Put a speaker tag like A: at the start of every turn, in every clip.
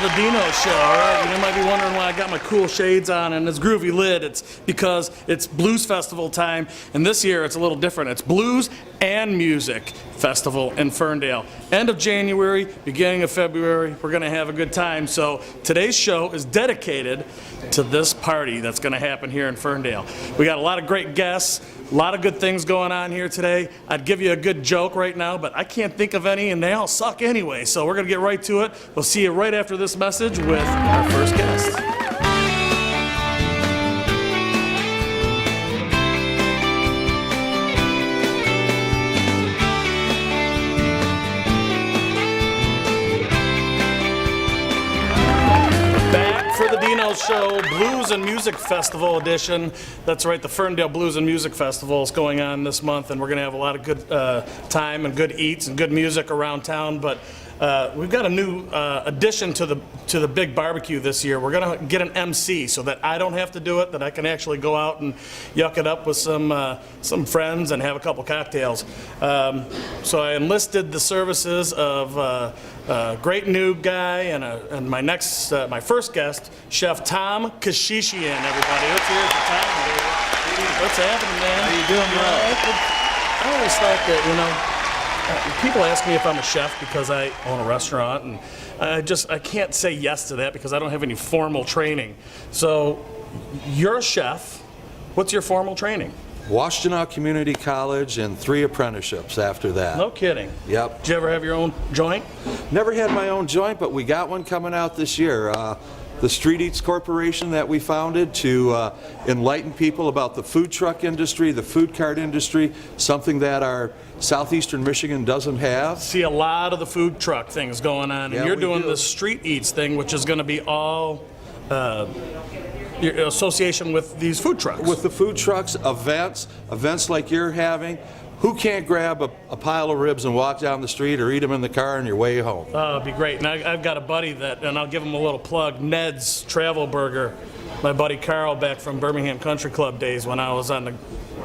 A: the Dino Show, all right? You might be wondering why I got my cool shades on and this groovy lid. It's because it's Blues Festival time, and this year it's a little different. It's Blues and Music Festival in Ferndale. End of January, beginning of February, we're going to have a good time. So today's show is dedicated to this party that's going to happen here in Ferndale. We got a lot of great guests, a lot of good things going on here today. I'd give you a good joke right now, but I can't think of any, and they all suck anyway. So we're going to get right to it. We'll see you right after this message with our first guest. For the Dino Show, Blues and Music Festival edition. That's right, the Ferndale Blues and Music Festival is going on this month, and we're going to have a lot of good time and good eats and good music around town. But we've got a new addition to the big barbecue this year. We're going to get an MC so that I don't have to do it, that I can actually go out and yuck it up with some friends and have a couple cocktails. So I enlisted the services of a great new guy and my first guest, Chef Tom Kashishian, everybody. Let's hear it for Tom. What's happening, man?
B: How you doing, bro?
A: I always thought that, people ask me if I'm a chef because I own a restaurant, and I can't say yes to that because I don't have any formal training. So you're a chef. What's your formal training?
B: Washtenaw Community College and 3 apprenticeships after that.
A: No kidding.
B: Yep.
A: Did you ever have your own joint?
B: Never had my own joint, but we got one coming out this year. The Street Eats Corporation that we founded to enlighten people about the food truck industry, the food cart industry, something that our southeastern Michigan doesn't have.
A: See a lot of the food truck things going on, and
B: Yeah,
A: you're
B: we
A: doing
B: do.
A: the Street Eats thing, which is going to be all your association with these food trucks.
B: With the food trucks, events like you're having, who can't grab a pile of ribs and walk down the street or eat them in the car on your way home?
A: Oh, it'd be great. And I've got a buddy and I'll give him a little plug, Ned's Travel Burger. My buddy Carl back from Birmingham Country Club days when I was on the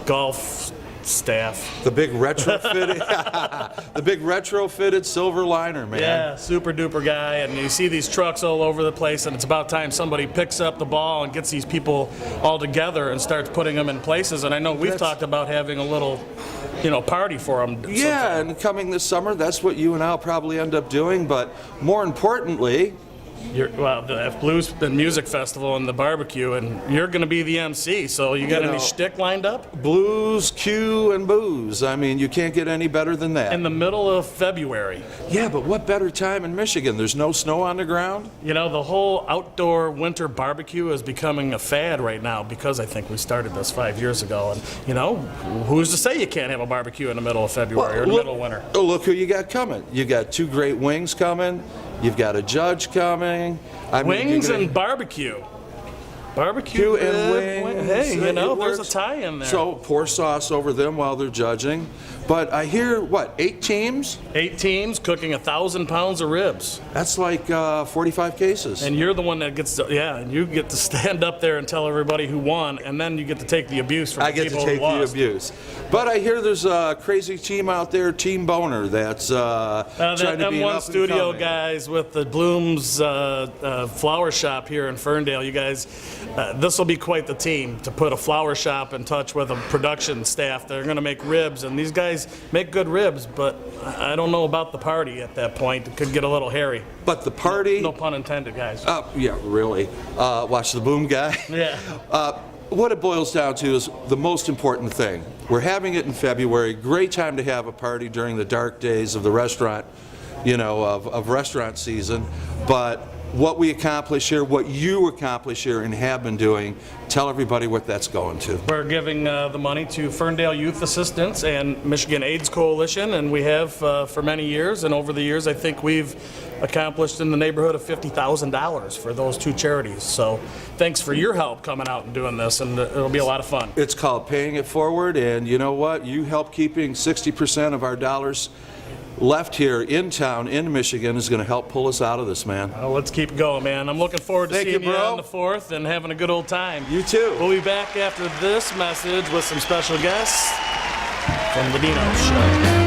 A: golf staff.
B: The big retrofitted, the big retrofitted silver liner, man.
A: Yeah, super duper guy. And you see these trucks all over the place, and it's about time somebody picks up the ball and gets these people all together and starts putting them in places. And I know we've talked about having a little, party for them.
B: Yeah, and coming this summer, that's what you and I'll probably end up doing. But more importantly,
A: the Blues and Music Festival and the barbecue, and you're going to be the MC, so you got any shtick lined up?
B: Blues, Q, and booze. I mean, you can't get any better than that.
A: In the middle of February.
B: Yeah, but what better time in Michigan? There's no snow on the ground?
A: The whole outdoor winter barbecue is becoming a fad right now because I think we started this 5 years ago. And, who's to say you can't have a barbecue in the middle of February or the middle of winter?
B: Oh, look who you got coming. You got 2 great wings coming. You've got a judge coming.
A: Wings and barbecue. Barbecue
B: and wings.
A: Hey, there's a tie in there.
B: So pour sauce over them while they're judging. But I hear, 8 teams?
A: 8 teams cooking 1,000 pounds of ribs.
B: That's like 45 cases.
A: And you're the one that gets to, and you get to stand up there and tell everybody who won, and then you get to take the abuse from the people who lost.
B: I get to take the abuse. But I hear there's a crazy team out there, Team Boner, that's trying to be
A: M1 Studio guys with the Bloom's flower shop here in Ferndale. You guys, this will be quite the team to put a flower shop in touch with a production staff. They're going to make ribs, and these guys make good ribs, but I don't know about the party at that point. It could get a little hairy.
B: But the party...
A: No pun intended, guys.
B: Yeah, really. Watch the boom guy.
A: Yeah.
B: What it boils down to is the most important thing. We're having it in February. Great time to have a party during the dark days of the restaurant, of restaurant season. But what we accomplish here, what you accomplish here and have been doing, tell everybody what that's going to.
A: We're giving the money to Ferndale Youth Assistance and Michigan AIDS Coalition, and we have for many years, and over the years I think we've accomplished in the neighborhood of $50,000 for those 2 charities. So thanks for your help coming out and doing this, and it'll be a lot of fun.
B: It's called Paying It Forward, and you know what? You help keeping 60% of our dollars left here in town in Michigan is going to help pull us out of this, man.
A: Well, let's keep going, man. I'm looking forward to seeing you on the 4th and having a good old time.
B: You too.
A: We'll be back after this message with some special guests from the Dino Show.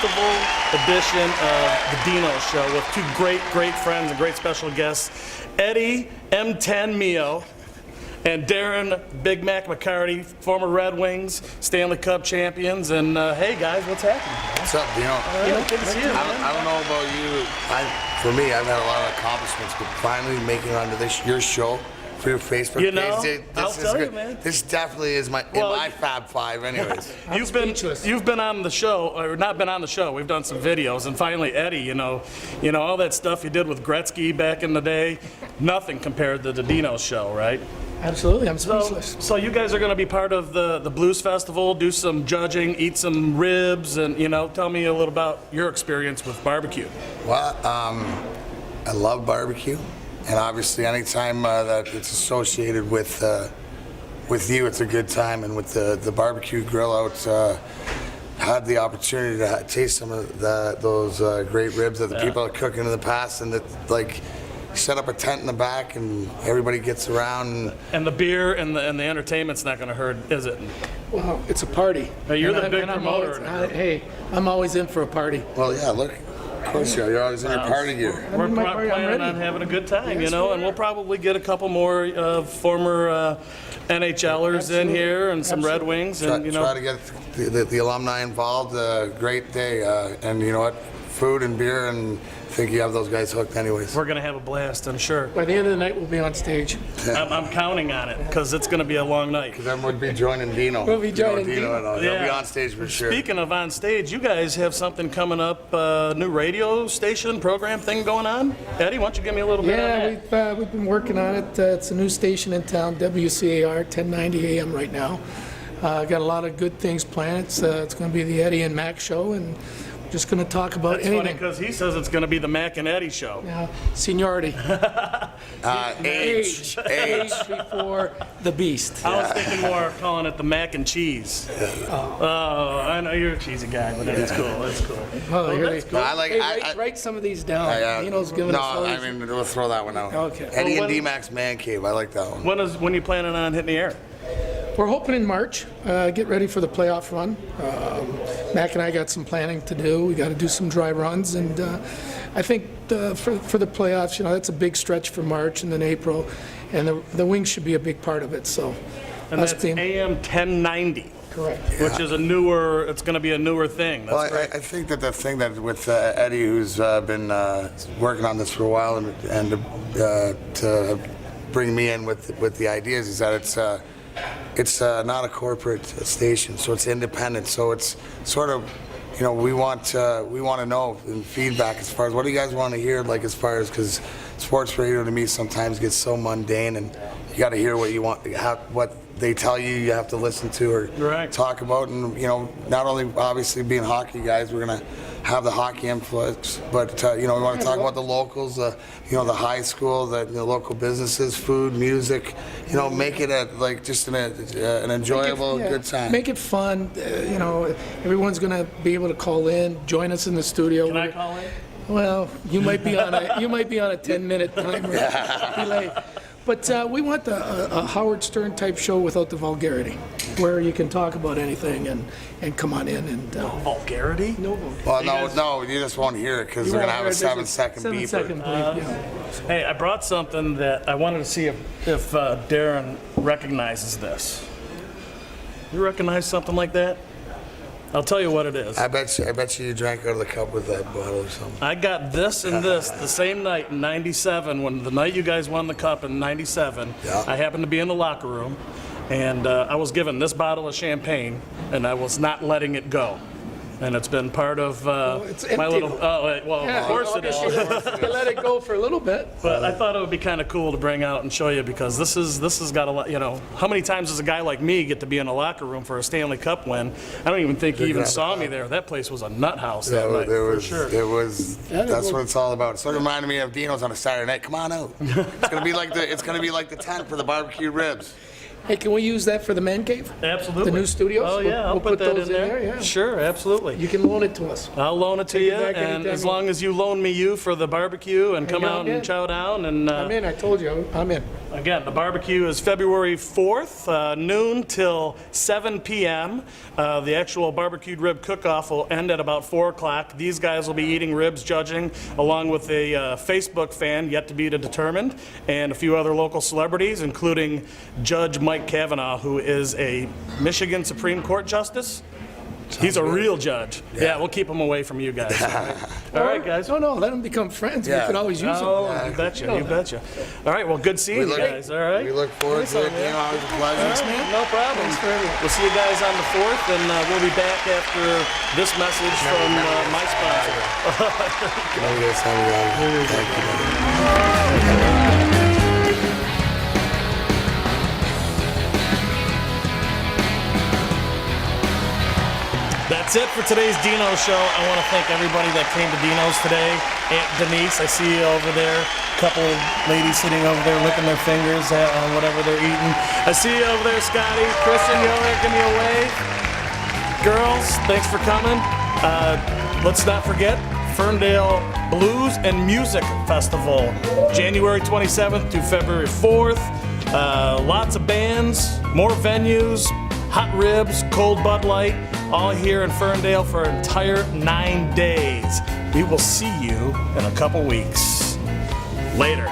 A: festival edition of the Dino Show with two great friends and great special guests, Eddie M10 Mio and Darren Big Mac McCarty, former Red Wings, Stanley Cup champions. And hey guys, what's happening?
C: What's up, Dino?
A: Good to see you.
C: I don't know about you. For me, I've had a lot of accomplishments, but finally making it onto your show for your Facebook page.
A: I'll tell you, man.
C: This definitely is in my Fab Five, anyways.
A: You've been on the show, or not been on the show. We've done some videos, and finally, Eddie, you know all that stuff you did with Gretzky back in the day, nothing compared to the Dino Show, right?
D: Absolutely, I'm speechless.
A: So you guys are going to be part of the Blues Festival, do some judging, eat some ribs, and tell me a little about your experience with barbecue.
C: Well, I love barbecue, and obviously anytime that it's associated with you, it's a good time. And with the barbecue grill out, had the opportunity to taste some of those great ribs that the people are cooking in the past, and that set up a tent in the back and everybody gets around.
A: And the beer and the entertainment's not going to hurt, is it?
D: Well, it's a party.
A: You're the big promoter.
D: Hey, I'm always in for a party.
C: Well, yeah, look, of course you're always in your party gear.
A: We're planning on having a good time, and we'll probably get a couple more former NHLers in here and some Red Wings. And
C: try to get the alumni involved. Great day, and you know what? Food and beer, and I think you have those guys hooked anyways.
A: We're going to have a blast, I'm sure.
D: By the end of the night, we'll be on stage.
A: I'm counting on it, because it's going to be a long night.
C: Because everyone would be joining Dino.
D: We'll be joining Dino.
C: He'll be on stage for sure.
A: Speaking of on stage, you guys have something coming up, new radio station program thing going on. Eddie, why don't you give me a little bit on that?
D: Yeah, we've been working on it. It's a new station in town, WCAR, 1090 AM right now. Got a lot of good things planned. It's going to be the Eddie and Mac show, and just going to talk about
A: That's
D: anything.
A: funny because he says it's going to be the Mac and Eddie show.
D: Yeah, seniority.
C: Age
D: before the beast.
A: I was thinking more of calling it the Mac and Cheese. Oh, I know you're a cheesy guy, but it's cool. It's cool.
D: Oh, here
A: that's
D: they
A: cool.
D: Hey, write some of these down. Dino's giving us all these.
C: I mean, we'll throw that one out.
D: Okay.
C: Eddie and D-Mac's Man Cave. I like that one.
A: When are you planning on hitting the air?
D: We're hoping in March, get ready for the playoff run. Mac and I got some planning to do. We got to do some dry runs, and I think for the playoffs, that's a big stretch for March and then April, and the Wings should be a big part of it. So,
A: and that's AM 1090.
D: Correct.
A: Which is it's going to be a newer thing. That's great.
C: I think that the thing that with Eddie, who's been working on this for a while, and to bring me in with the ideas, is that it's not a corporate station, so it's independent. So it's sort of, we want to know and feedback as far as what do you guys want to hear, like as far as, because sports radio to me sometimes gets so mundane, and you got to hear what you want, what they tell you you have to listen to or talk about. And not only obviously being hockey guys, we're gonna have the hockey influence, but we want to talk about the locals, the high school, the local businesses, food, music, make it an enjoyable, good time.
D: Make it fun. Everyone's going to be able to call in, join us in the studio.
A: Can I call in?
D: Well, you might be on a 10-minute timer delay. But we want a Howard Stern type show without the vulgarity, where you can talk about anything and come on in and.
A: Vulgarity?
D: No vulgarity.
C: Well, no, you just won't hear it because they're gonna have a 7-second beep.
D: 7-second bleep. Yeah.
A: Hey, I brought something that I wanted to see if Darren recognizes this. You recognize something like that? I'll tell you what it is.
C: I bet you drank out of the cup with that bottle or something.
A: I got this and this the same night in '97, when the night you guys won the cup in '97.
C: Yeah.
A: I happened to be in the locker room, and I was given this bottle of champagne, and I was not letting it go. And it's been part of
D: it's
A: my
D: empty.
A: little. Oh, well,
D: Yeah,
A: of course it is.
D: You let it go for a little bit.
A: But I thought it would be kind of cool to bring out and show you, because this has got a lot. How many times does a guy like me get to be in a locker room for a Stanley Cup win? I don't even think he even saw me there. That place was a nut house that night, for sure.
C: That's what it's all about. It sort of reminded me of Dino's on a Saturday night. Come on out. It's gonna be like the tent for the barbecue ribs.
D: Hey, can we use that for the man cave?
A: Absolutely.
D: The new studios?
A: Oh yeah, I'll
D: We'll
A: put that
D: those
A: in there.
D: Yeah.
A: Sure, absolutely.
D: You can loan it to us.
A: I'll loan it to
D: Take
A: you,
D: it back
A: and
D: anytime
A: as
D: you
A: long as you loan me for the barbecue and come
D: Yeah,
A: out
D: I'm
A: and
D: in.
A: chow down and.
D: I'm in. I told you, I'm in.
A: Again, the barbecue is February 4th, noon till 7 p.m. The actual barbecued rib cook-off will end at about 4 o'clock. These guys will be eating ribs, judging, along with a Facebook fan, yet to be determined, and a few other local celebrities, including Judge Mike Kavanaugh, who is a Michigan Supreme Court justice. He's a real judge. Yeah, we'll keep him away from you guys. All right, guys.
D: No, let them become friends. We
C: Yeah.
D: could always use them.
A: Oh, you betcha, you betcha. All right, well, good seeing you guys, all right?
C: We look forward to it. You know, always a pleasure.
A: All right, no problem.
D: Thanks for everything.
A: We'll see you guys on the 4th, and we'll be back after this message from my sponsor.
C: Have a good time, guys. Thank you.
A: That's it for today's Dino show. I want to thank everybody that came to Dino's today. Aunt Denise, I see you over there. A couple ladies sitting over there licking their fingers on whatever they're eating. I see you over there, Scotty. Christian, you over there, give me a wave. Girls, thanks for coming. Let's not forget Ferndale Blues and Music Festival, January 27th to February 4th. Lots of bands, more venues, hot ribs, cold Bud Light, all here in Ferndale for an entire 9 days. We will see you in a couple weeks. Later.